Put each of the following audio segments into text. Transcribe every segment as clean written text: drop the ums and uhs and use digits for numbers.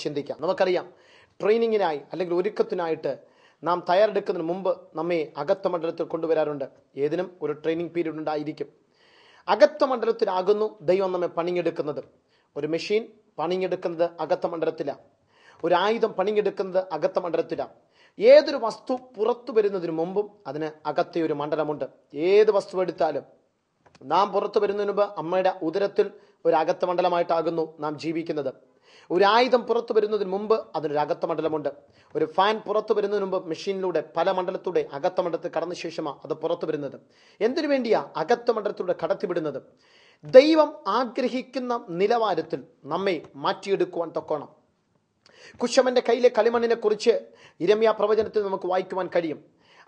ചിന്തിക്കാം. നമുക്കറിയാം, ട്രെയിനിങ്ങിനായി അല്ലെങ്കിൽ ഒരുക്കത്തിനായിട്ട് നാം തയ്യാറെടുക്കുന്നതിന് മുമ്പ് നമ്മെ അകത്ത മണ്ഡലത്തിൽ കൊണ്ടുവരാറുണ്ട്. ഏതിനും ഒരു ട്രെയിനിങ് പീരീഡ് ഉണ്ടായിരിക്കും. അകത്ത മണ്ഡലത്തിലാകുന്നു ദൈവം നമ്മെ പണിയെടുക്കുന്നത്. ഒരു മെഷീൻ പണിയെടുക്കുന്നത് അകത്ത മണ്ഡലത്തിലാണ്. ഒരു ആയുധം പണിയെടുക്കുന്നത് അകത്ത മണ്ഡലത്തിലാണ്. ഏതൊരു വസ്തു പുറത്തു വരുന്നതിന് മുമ്പും അതിന് അകത്തെ ഒരു മണ്ഡലമുണ്ട്. ഏത് വസ്തു എടുത്താലും നാം പുറത്തു വരുന്നതിന് മുമ്പ് അമ്മയുടെ ഉദരത്തിൽ ഒരു അകത്ത മണ്ഡലമായിട്ടാകുന്നു നാം ജീവിക്കുന്നത്. ഒരു ആയുധം പുറത്തു വരുന്നതിന് മുമ്പ് അതിനൊരു അകത്ത മണ്ഡലമുണ്ട്. ഒരു ഫാൻ പുറത്തു വരുന്നതിന് മുമ്പ് മെഷീനിലൂടെ പല മണ്ഡലത്തൂടെ അകത്ത മണ്ഡലത്തിൽ കടന്ന ശേഷമാണ് അത് പുറത്തു വരുന്നത്. എന്തിനു വേണ്ടിയാ അകത്ത മണ്ഡലത്തിലൂടെ കടത്തിവിടുന്നത്? ദൈവം ആഗ്രഹിക്കുന്ന നിലവാരത്തിൽ നമ്മെ മാറ്റിയെടുക്കുവാൻ തക്കോണം. കുശവന്റെ കയ്യിലെ കളിമണ്ണിനെ കുറിച്ച് യിരെമ്യാ പ്രവചനത്തിൽ നമുക്ക് വായിക്കുവാൻ കഴിയും.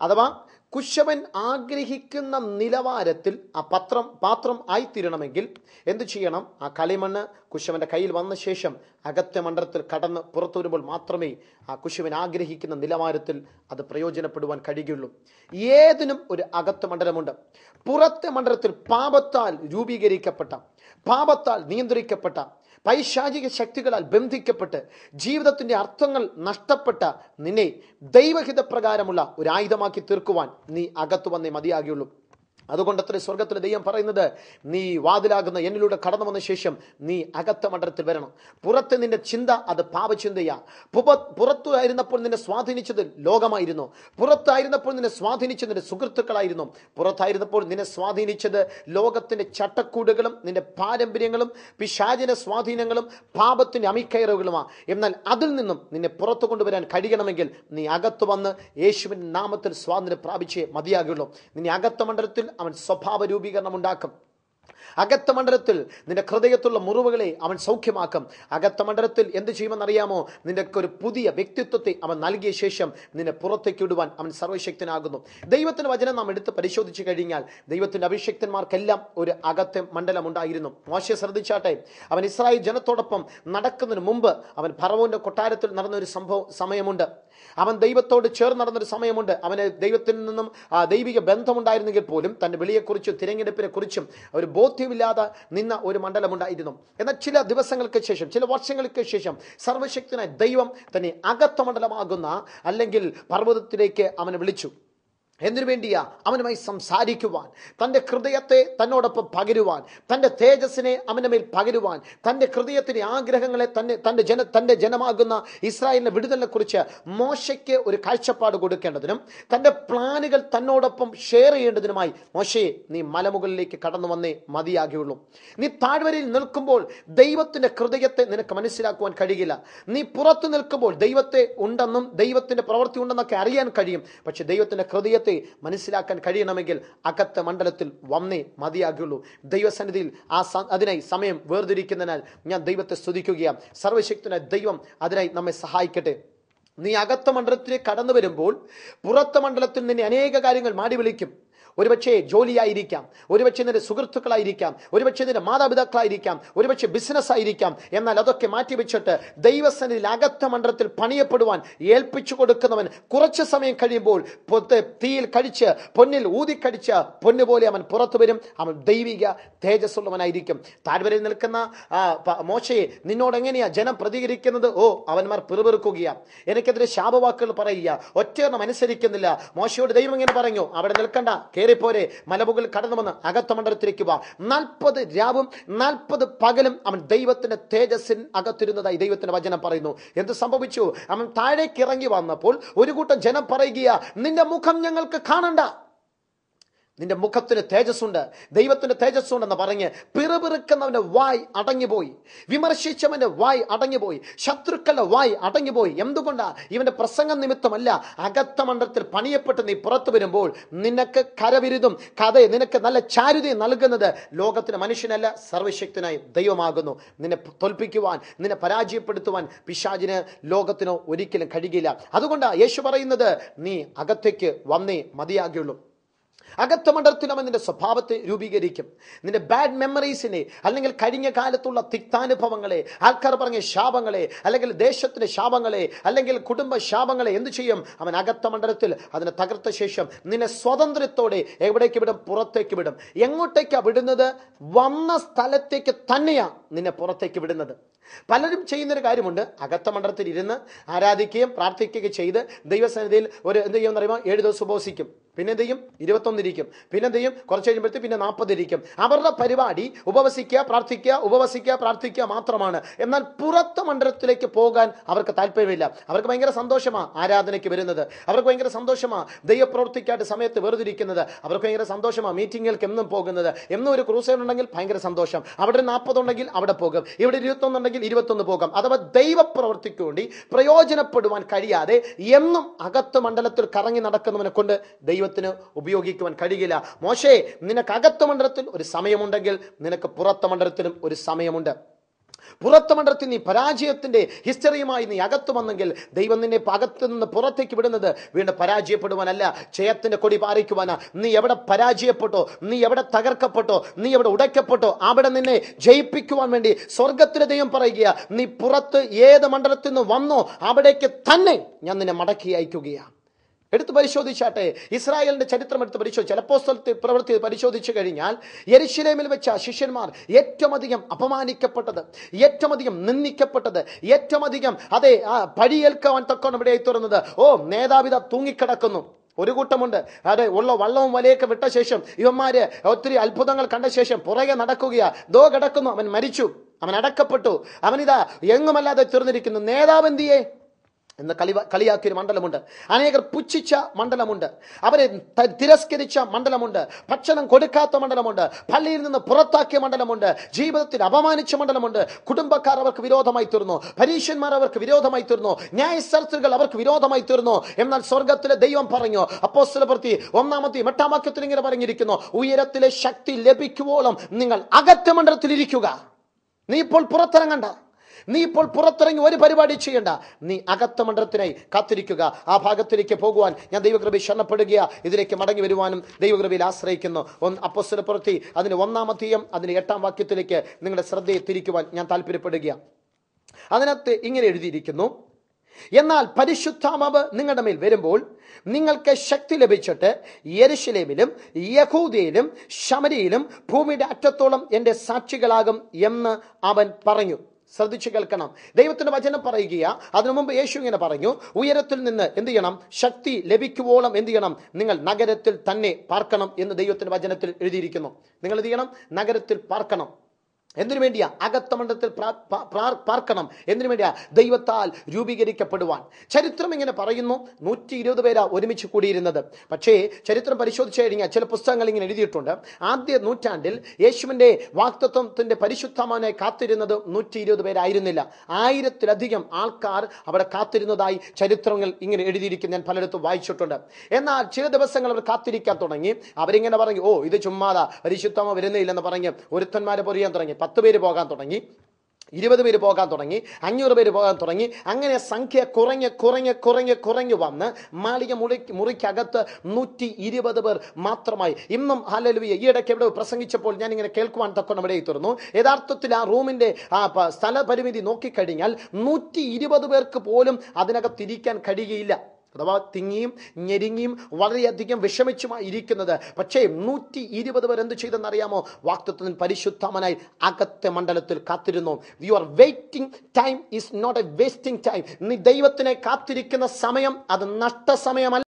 അഥവാ കുശവൻ ആഗ്രഹിക്കുന്ന നിലവാരത്തിൽ ആ പാത്രം ആയിത്തീരണമെങ്കിൽ എന്തു ചെയ്യണം? ആ കളിമണ്ണ് കുശവന്റെ കയ്യിൽ വന്ന ശേഷം അകത്തെ മണ്ഡലത്തിൽ കടന്ന് പുറത്തു വരുമ്പോൾ മാത്രമേ ആ കുശവൻ ആഗ്രഹിക്കുന്ന നിലവാരത്തിൽ അത് പ്രയോജനപ്പെടുവാൻ കഴിയുകയുള്ളൂ. ഏതിനും ഒരു അകത്തെ മണ്ഡലമുണ്ട്. പുറത്തെ മണ്ഡലത്തിൽ പാപത്താൽ രൂപീകരിക്കപ്പെട്ട, പാപത്താൽ നിയന്ത്രിക്കപ്പെട്ട, പൈശാചിക ശക്തികളാൽ ബന്ധിക്കപ്പെട്ട് ജീവിതത്തിന്റെ അർത്ഥങ്ങൾ നഷ്ടപ്പെട്ട നിന്നെ ദൈവഹിത പ്രകാരമുള്ള ഒരു ആയുധമാക്കി തീർക്കുവാൻ നീ അകത്തു വന്നേ മതിയാകുള്ളൂ. അതുകൊണ്ടത്ര സ്വർഗത്തിലെ ദൈവം പറയുന്നത്, നീ വാതിലാകുന്ന എന്നിലൂടെ കടന്നു വന്ന ശേഷം നീ അകത്ത മണ്ഡലത്തിൽ വരണം. പുറത്ത് നിന്റെ ചിന്ത അത് പാപചിന്തയാ. പുറത്തായിരുന്നപ്പോൾ നിന്നെ സ്വാധീനിച്ചത് ലോകമായിരുന്നു. പുറത്തായിരുന്നപ്പോൾ നിന്നെ സ്വാധീനിച്ചത് നിന്റെ സുഹൃത്തുക്കളായിരുന്നു. പുറത്തായിരുന്നപ്പോൾ നിന്നെ സ്വാധീനിച്ചത് ലോകത്തിന്റെ ചട്ടക്കൂടുകളും നിന്റെ പാരമ്പര്യങ്ങളും പിശാചിന്റെ സ്വാധീനങ്ങളും പാപത്തിന്റെ അമിക്കയറുകളുമാണ്. എന്നാൽ അതിൽ നിന്നും നിന്നെ പുറത്തു കൊണ്ടുവരാൻ കഴിയണമെങ്കിൽ നീ അകത്തു വന്ന് യേശുവിന്റെ നാമത്തിൽ സ്വാതന്ത്ര്യം പ്രാപിച്ചേ മതിയാകുള്ളൂ. നിന്നെ അകത്ത മണ്ഡലത്തിൽ അവൻ സ്വഭാവ രൂപീകരണം ഉണ്ടാക്കും. അകത്ത മണ്ഡലത്തിൽ നിന്റെ ഹൃദയത്തുള്ള മുറിവുകളെ അവൻ സൗഖ്യമാക്കും. അകത്ത മണ്ഡലത്തിൽ എന്ത് ചെയ്യുമെന്നറിയാമോ? നിന്റെ ഒരു പുതിയ വ്യക്തിത്വത്തെ അവൻ നൽകിയ ശേഷം നിന്നെ പുറത്തേക്ക് ഇടുവാൻ അവൻ സർവശക്തനാകുന്നു. ദൈവത്തിന്റെ വചനം നാം എടുത്ത് പരിശോധിച്ചു കഴിഞ്ഞാൽ ദൈവത്തിന്റെ അഭിഷക്തന്മാർക്കെല്ലാം ഒരു അകത്തെ മണ്ഡലം ഉണ്ടായിരുന്നു. മോശെ ശ്രദ്ധിച്ചാട്ടെ, അവൻ ഇസ്രായേൽ ജനത്തോടൊപ്പം നടക്കുന്നതിന് മുമ്പ് അവൻ ഫറവോന്റെ കൊട്ടാരത്തിൽ നടന്നൊരു സമയമുണ്ട്. അവൻ ദൈവത്തോട് ചേർന്ന് നടന്നൊരു സമയമുണ്ട്. അവന് ദൈവത്തിൽ നിന്നും ദൈവിക ബന്ധമുണ്ടായിരുന്നെങ്കിൽ പോലും തന്റെ വിളിയെക്കുറിച്ചും തിരഞ്ഞെടുപ്പിനെ കുറിച്ചും ഒരു ബോധ്യമില്ലാതെ നിന്ന ഒരു മണ്ഡലമുണ്ടായിരുന്നു. എന്നാൽ ചില ദിവസങ്ങൾക്ക് ശേഷം, ചില വർഷങ്ങൾക്ക് ശേഷം സർവശക്തനായ ദൈവം തന്നെ അകത്ത മണ്ഡലമാകുന്ന അല്ലെങ്കിൽ പർവ്വതത്തിലേക്ക് അവനെ വിളിച്ചു. എന്തിനു വേണ്ടിയാ? അവനുമായി സംസാരിക്കുവാൻ, തൻ്റെ ഹൃദയത്തെ തന്നോടൊപ്പം പകരുവാൻ, തൻ്റെ തേജസ്സിനെ അവൻ്റെ മേൽ പകരുവാൻ, തൻ്റെ ഹൃദയത്തിൻ്റെ ആഗ്രഹങ്ങളെ തൻ്റെ ജനമാകുന്ന ഇസ്രായേലിന്റെ വിടുതലിനെ കുറിച്ച് മോശയ്ക്ക് ഒരു കാഴ്ചപ്പാട് കൊടുക്കേണ്ടതിനും തൻ്റെ പ്ലാനുകൾ തന്നോടൊപ്പം ഷെയർ ചെയ്യേണ്ടതിനുമായി മോശയെ നീ മലമുകളിലേക്ക് കടന്നു വന്നേ മതിയാകുള്ളൂ. നീ താഴ്വരയിൽ നിൽക്കുമ്പോൾ ദൈവത്തിന്റെ ഹൃദയത്തെ നിനക്ക് മനസ്സിലാക്കുവാൻ കഴിയില്ല. നീ പുറത്തു നിൽക്കുമ്പോൾ ദൈവത്തെ ഉണ്ടെന്നും ദൈവത്തിന്റെ പ്രവൃത്തി ഉണ്ടെന്നൊക്കെ അറിയാൻ കഴിയും. പക്ഷെ ദൈവത്തിന്റെ ഹൃദയത്തെ മനസ്സിലാക്കാൻ കഴിയണമെങ്കിൽ അകത്ത മണ്ഡലത്തിൽ വന്നേ മതിയാകുള്ളൂ. ദൈവസന്നിധിയിൽ അതിനായി സമയം വേർതിരിക്കുന്നതിനാൽ ഞാൻ ദൈവത്തെ സ്തുതിക്കുകയാണ്. സർവശക്തനായ ദൈവം അതിനായി നമ്മെ സഹായിക്കട്ടെ. നീ അകത്ത മണ്ഡലത്തിലേക്ക് കടന്നു വരുമ്പോൾ പുറത്ത മണ്ഡലത്തിൽ നിന്നെ അനേക കാര്യങ്ങൾ മാടി വിളിക്കും. ഒരുപക്ഷെ ജോലിയായിരിക്കാം, ഒരുപക്ഷെ നിന്റെ സുഹൃത്തുക്കളായിരിക്കാം, ഒരുപക്ഷെ നിന്റെ മാതാപിതാക്കളായിരിക്കാം, ഒരുപക്ഷെ ബിസിനസ് ആയിരിക്കാം. എന്നാൽ അതൊക്കെ മാറ്റിവെച്ചിട്ട് ദൈവസന്നിധിയിൽ അകത്ത മണ്ഡലത്തിൽ പണിയപ്പെടുവാൻ ഏൽപ്പിച്ചു കൊടുക്കുന്നവൻ കുറച്ച് സമയം കഴിയുമ്പോൾ തീയിൽ കഴിച്ച് പൊന്നിൽ ഊതിക്കടിച്ച് പൊന്നുപോലെ അവൻ പുറത്തു വരും. അവൻ ദൈവിക തേജസ്സുള്ളവനായിരിക്കും. താഴ്വരയിൽ നിൽക്കുന്ന മോശയെ നിന്നോട് എങ്ങനെയാ ജനം പ്രതികരിക്കുന്നത്? അവന്മാർ പിറുപിറുക്കുകയാ, എനിക്കെതിരെ ശാപവാക്കുകൾ പറയുക, ഒറ്റയെണ്ണം അനുസരിക്കുന്നില്ല. മോശയോട് ദൈവം ഇങ്ങനെ പറഞ്ഞു, അവിടെ നിൽക്കണ്ട, കേറിപ്പോരെ, മലമുകളിൽ കടന്നു വന്ന് അകത്ത മണ്ഡലത്തിലേക്ക് വാ. 40 രാവും 40 പകലും അവൻ ദൈവത്തിന്റെ തേജസ്സിൻ അകത്തിരുന്നതായി ദൈവത്തിന്റെ വചനം പറയുന്നു. എന്ത് സംഭവിച്ചു? അവൻ താഴേക്ക് ഇറങ്ങി വന്നപ്പോൾ ഒരു കൂട്ടം ജനം പറയുക, നിന്റെ മുഖം ഞങ്ങൾക്ക് കാണണ്ട, നിന്റെ മുഖത്തിന് തേജസ്സുണ്ട്, ദൈവത്തിന്റെ തേജസ്സുണ്ടെന്ന് പറഞ്ഞ് പിറുപിറുക്കുന്നവന്റെ വായ് അടങ്ങിപ്പോയി, വിമർശിച്ചവന്റെ വായ് അടങ്ങിപ്പോയി, ശത്രുക്കളുടെ വായ് അടങ്ങിപ്പോയി. എന്തുകൊണ്ടാ? ഇവന്റെ പ്രസംഗം നിമിത്തമല്ല. അകത്ത മണ്ഡലത്തിൽ പണിയപ്പെട്ട് നീ പുറത്തു വരുമ്പോൾ നിനക്ക് കരവിരുതും നിനക്ക് നല്ല ചാരുതയും നൽകുന്നത് ലോകത്തിന് മനുഷ്യനല്ല, സർവശക്തനായി ദൈവമാകുന്നു. നിന്നെ തോൽപ്പിക്കുവാൻ, നിന്നെ പരാജയപ്പെടുത്തുവാൻ പിശാചിന് ലോകത്തിനോ ഒരിക്കലും കഴിയില്ല. അതുകൊണ്ടാണ് യേശു പറയുന്നത്, നീ അകത്തേക്ക് വന്നേ മതിയാകുള്ളൂ. അകത്ത മണ്ഡലത്തിൽ അവൻ നിന്റെ സ്വഭാവത്തെ രൂപീകരിക്കും. നിന്റെ ബാഡ് മെമ്മറീസിനെ, അല്ലെങ്കിൽ കഴിഞ്ഞ കാലത്തുള്ള തിക്താനുഭവങ്ങളെ, ആൾക്കാർ പറഞ്ഞ ശാപങ്ങളെ, അല്ലെങ്കിൽ ദേശത്തിന്റെ ശാപങ്ങളെ, അല്ലെങ്കിൽ കുടുംബ ശാപങ്ങളെ എന്ത് ചെയ്യും? അവൻ അകത്ത മണ്ഡലത്തിൽ അതിനെ തകർത്ത ശേഷം നിന്നെ സ്വതന്ത്രത്തോടെ എവിടേക്ക് വിടും? പുറത്തേക്ക് വിടും. എങ്ങോട്ടേക്കാ വിടുന്നത്? വന്ന സ്ഥലത്തേക്ക് തന്നെയാ നിന്നെ പുറത്തേക്ക് വിടുന്നത്. പലരും ചെയ്യുന്നൊരു കാര്യമുണ്ട്, അകത്ത മണ്ഡലത്തിൽ ഇരുന്ന് ആരാധിക്കുകയും പ്രാർത്ഥിക്കുകയും ചെയ്ത് ദൈവസന്നിധിയിൽ എന്ത് ചെയ്യുമെന്ന് അറിയുമോ? 7 ദിവസം ഉപവസിക്കും, പിന്നെ എന്ത് ചെയ്യും? 21 ഇരിക്കും, പിന്നെ എന്ത് ചെയ്യും? കുറച്ച് കഴിയുമ്പോഴത്തേക്ക് പിന്നെ 40 ഇരിക്കും. അവരുടെ പരിപാടി ഉപവസിക്കുക, പ്രാർത്ഥിക്കുക മാത്രമാണ്. എന്നാൽ പുറത്ത മണ്ഡലത്തിലേക്ക് പോകാൻ അവർക്ക് താല്പര്യമില്ല. അവർക്ക് ഭയങ്കര സന്തോഷമാണ് ആരാധനയ്ക്ക് വരുന്നത്, അവർക്ക് ഭയങ്കര സന്തോഷമാണ് ദൈവപ്രവൃത്തിക്കായിട്ട് സമയത്ത് വെറുതിരിക്കുന്നത്, അവർക്ക് ഭയങ്കര സന്തോഷമാണ് മീറ്റിങ്ങുകൾക്ക് എന്നും പോകുന്നത്. എന്നും ഒരു ക്രൂസൈഡ് ഉണ്ടെങ്കിൽ ഭയങ്കര സന്തോഷം, അവിടെ 40 ഉണ്ടെങ്കിൽ അവിടെ പോകും, ഇവിടെ 21 ഉണ്ടെങ്കിൽ 21 പോകാം. അഥവാ ദൈവപ്രവൃത്തിക്ക് വേണ്ടി പ്രയോജനപ്പെടുവാൻ കഴിയാതെ എന്നും അകത്ത് മണ്ഡലത്തിൽ കറങ്ങി നടക്കുന്നവനെ കൊണ്ട് ദൈവത്തിന് ഉപയോഗിക്കുവാൻ കഴിയില്ല. മോശേ, നിനക്ക് അകത്ത് മണ്ഡലത്തിൽ ഒരു സമയമുണ്ടെങ്കിൽ നിനക്ക് പുറത്ത മണ്ഡലത്തിലും ഒരു സമയമുണ്ട്. പുറത്ത മണ്ഡലത്തിൽ നീ പരാജയത്തിന്റെ ഹിസ്റ്ററിയുമായി നീ അകത്ത് വന്നെങ്കിൽ ദൈവം നിന്നെ അകത്ത് നിന്ന് പുറത്തേക്ക് വിടുന്നത് വീണ്ടും പരാജയപ്പെടുവാനല്ല, ജയത്തിന്റെ കൊടി പാറിക്കുവാനാ. നീ എവിടെ പരാജയപ്പെട്ടോ, നീ എവിടെ തകർക്കപ്പെട്ടോ, നീ എവിടെ ഉടയ്ക്കപ്പെട്ടോ, അവിടെ നിന്നെ ജയിപ്പിക്കുവാൻ വേണ്ടി സ്വർഗത്തിലെ ദൈവം പറയുക, നീ പുറത്ത് ഏത് മണ്ഡലത്തിൽ നിന്ന് വന്നോ അവിടേക്ക് തന്നെ ഞാൻ നിന്നെ മടക്കി അയക്കുകയാണ്. എടുത്ത് പരിശോധിച്ചാട്ടെ, ഇസ്രായേലിന്റെ ചരിത്രം എടുത്ത് പരിശോധിച്ച് അപ്പോസ്തല പ്രവൃത്തി പരിശോധിച്ചു കഴിഞ്ഞാൽ യെരുശലേമിൽ വെച്ച ശിഷ്യന്മാർ ഏറ്റവും അധികം അപമാനിക്കപ്പെട്ടത്, ഏറ്റവും അധികം നിന്ദിക്കപ്പെട്ടത്, ഏറ്റവും അധികം പഴിയേൽക്കാൻ തക്കോണം ഇവിടെ തുറന്നത്. നേതാവിത തൂങ്ങിക്കിടക്കുന്നു. ഒരു കൂട്ടമുണ്ട്, ഉള്ള വള്ളവും വലയൊക്കെ വിട്ട ശേഷം ഇവന്മാര് ഒത്തിരി അത്ഭുതങ്ങൾ കണ്ട ശേഷം പുറകെ നടക്കുകയാ. ദോ കിടക്കുന്നു, അവൻ മരിച്ചു, അവൻ അടക്കപ്പെട്ടു, അവനിതാ എങ്ങുമല്ലാതെ തീർന്നിരിക്കുന്നു. നേതാവ് എന്തിയേ എന്ന് കളിയാക്കിയൊരു മണ്ഡലമുണ്ട്. അനേകർ പുച്ഛിച്ച മണ്ഡലമുണ്ട്, അവരെ തിരസ്കരിച്ച മണ്ഡലമുണ്ട്, ഭക്ഷണം കൊടുക്കാത്ത മണ്ഡലമുണ്ട്, പള്ളിയിൽ നിന്ന് പുറത്താക്കിയ മണ്ഡലമുണ്ട്, ജീവിതത്തിൽ അപമാനിച്ച മണ്ഡലമുണ്ട്. കുടുംബക്കാർ അവർക്ക് വിരോധമായി തീർന്നു, പരീക്ഷന്മാർ അവർക്ക് വിരോധമായി തീർന്നു, ന്യായശാസ്ത്രികൾ അവർക്ക് വിരോധമായി തീർന്നു. എന്നാൽ സ്വർഗത്തിലെ ദൈവം പറഞ്ഞു, അപ്പോസ്തല പ്രവൃത്തി 1-8 വാക്യത്തിൽ ഇങ്ങനെ പറഞ്ഞിരിക്കുന്നു, ഉയരത്തിലെ ശക്തി ലഭിക്കുവോളം നിങ്ങൾ അകത്ത മണ്ഡലത്തിൽ ഇരിക്കുക. നീ ഇപ്പോൾ പുറത്തിറങ്ങണ്ട, നീ ഇപ്പോൾ പുറത്തിറങ്ങി ഒരു പരിപാടി ചെയ്യണ്ട, നീ അകത്ത മണ്ഡലത്തിനായി കാത്തിരിക്കുക. ആ ഭാഗത്തിലേക്ക് പോകുവാൻ ഞാൻ ദൈവകൃപയിൽ ശരണപ്പെടുക, ഇതിലേക്ക് മടങ്ങി വരുവാനും ദൈവകൃപയിൽ ആശ്രയിക്കുന്നു. അപ്പോസ്തല പ്രവൃത്തി അതിന് 1-ാം അതിന് 8-ാം വാക്യത്തിലേക്ക് നിങ്ങളുടെ ശ്രദ്ധയെ തിരിക്കുവാൻ ഞാൻ താല്പര്യപ്പെടുക. അതിനകത്ത് ഇങ്ങനെ എഴുതിയിരിക്കുന്നു, എന്നാൽ പരിശുദ്ധാത്മാവ് നിങ്ങളുടെ മേൽ വരുമ്പോൾ നിങ്ങൾക്ക് ശക്തി ലഭിച്ചിട്ട് യെരുശലേമിലും യഹൂദയിലും ശമരിയിലും ഭൂമിയുടെ അറ്റത്തോളം എന്റെ സാക്ഷികളാകും എന്ന് അവൻ പറഞ്ഞു. ശ്രദ്ധിച്ചു കേൾക്കണം, ദൈവത്തിന്റെ വചനം പറയുക. അതിനു മുമ്പ് യേശു ഇങ്ങനെ പറഞ്ഞു, ഉയരത്തിൽ നിന്ന് എന്ത് ചെയ്യണം? ശക്തി ലഭിക്കുവോളം എന്ത് ചെയ്യണം? നിങ്ങൾ നഗരത്തിൽ തന്നെ പാർക്കണം എന്ന് ദൈവത്തിന്റെ വചനത്തിൽ എഴുതിയിരിക്കുന്നു. നിങ്ങൾ എന്ത് ചെയ്യണം? നഗരത്തിൽ പാർക്കണം. എന്തിനു വേണ്ടിയാ? അകത്ത മണ്ഡലത്തിൽ പാർക്കണം. എന്തിനു വേണ്ടിയാ? ദൈവത്താൽ രൂപീകരിക്കപ്പെടുവാൻ. ചരിത്രം ഇങ്ങനെ പറയുന്നു, 120 പേരാ ഒരുമിച്ച് കൂടിയിരുന്നത്. പക്ഷേ ചരിത്രം പരിശോധിച്ചു കഴിഞ്ഞാൽ ചില പുസ്തകങ്ങൾ ഇങ്ങനെ എഴുതിയിട്ടുണ്ട്, ആദ്യ നൂറ്റാണ്ടിൽ യേശുവിന്റെ വാഗ്ദത്തത്തിന്റെ പരിശുദ്ധമാനായി കാത്തിരുന്നത് 120 പേരായിരുന്നില്ല. 1000-ലധികം ആൾക്കാർ അവിടെ കാത്തിരുന്നതായി ചരിത്രങ്ങൾ ഇങ്ങനെ എഴുതിയിരിക്കുന്നു. ഞാൻ പലയിടത്തും വായിച്ചിട്ടുണ്ട്. എന്നാൽ ചില ദിവസങ്ങൾ അവർ കാത്തിരിക്കാൻ തുടങ്ങി. അവരിങ്ങനെ പറഞ്ഞു, ഇത് ചുമ്മാതാ, പരിശുദ്ധമ വരുന്നില്ലെന്ന് പറഞ്ഞ് ഒരുത്തന്മാരെ പൊരിയാൻ തുടങ്ങി. 10 പേര് പോകാൻ തുടങ്ങി, 20 പേര് പോകാൻ തുടങ്ങി, 500 പേര് പോകാൻ തുടങ്ങി. അങ്ങനെ സംഖ്യ കുറഞ്ഞ് വന്ന് മാളിക മുറിക്കകത്ത് 120 പേർ മാത്രമായി. ഇന്നും ഹല്ലേലൂയ, ഈ ഇടയ്ക്ക് എവിടെ പ്രസംഗിച്ചപ്പോൾ ഞാൻ ഇങ്ങനെ കേൾക്കുവാൻ തക്കണം ഇവിടെ തുറന്നു. യഥാർത്ഥത്തിൽ ആ റൂമിന്റെ സ്ഥലപരിമിതി നോക്കിക്കഴിഞ്ഞാൽ 120 പേർക്ക് പോലും അതിനകത്തിരിക്കാൻ കഴിയുകയില്ല. അഥവാ തിങ്ങിയും ഞെരുങ്ങിയും വളരെയധികം വിഷമിച്ചുമായി ഇരിക്കുന്നത്. പക്ഷേ 120 പേർ എന്ത് ചെയ്തെന്നറിയാമോ? വാഗ്ദത്തത്തിന് പരിശുദ്ധമനായി അകത്തെ മണ്ഡലത്തിൽ കാത്തിരുന്നു. Your waiting time is not a wasting time. നീ ദൈവത്തിനെ കാത്തിരിക്കുന്ന സമയം അത് നഷ്ട സമയമല്ല.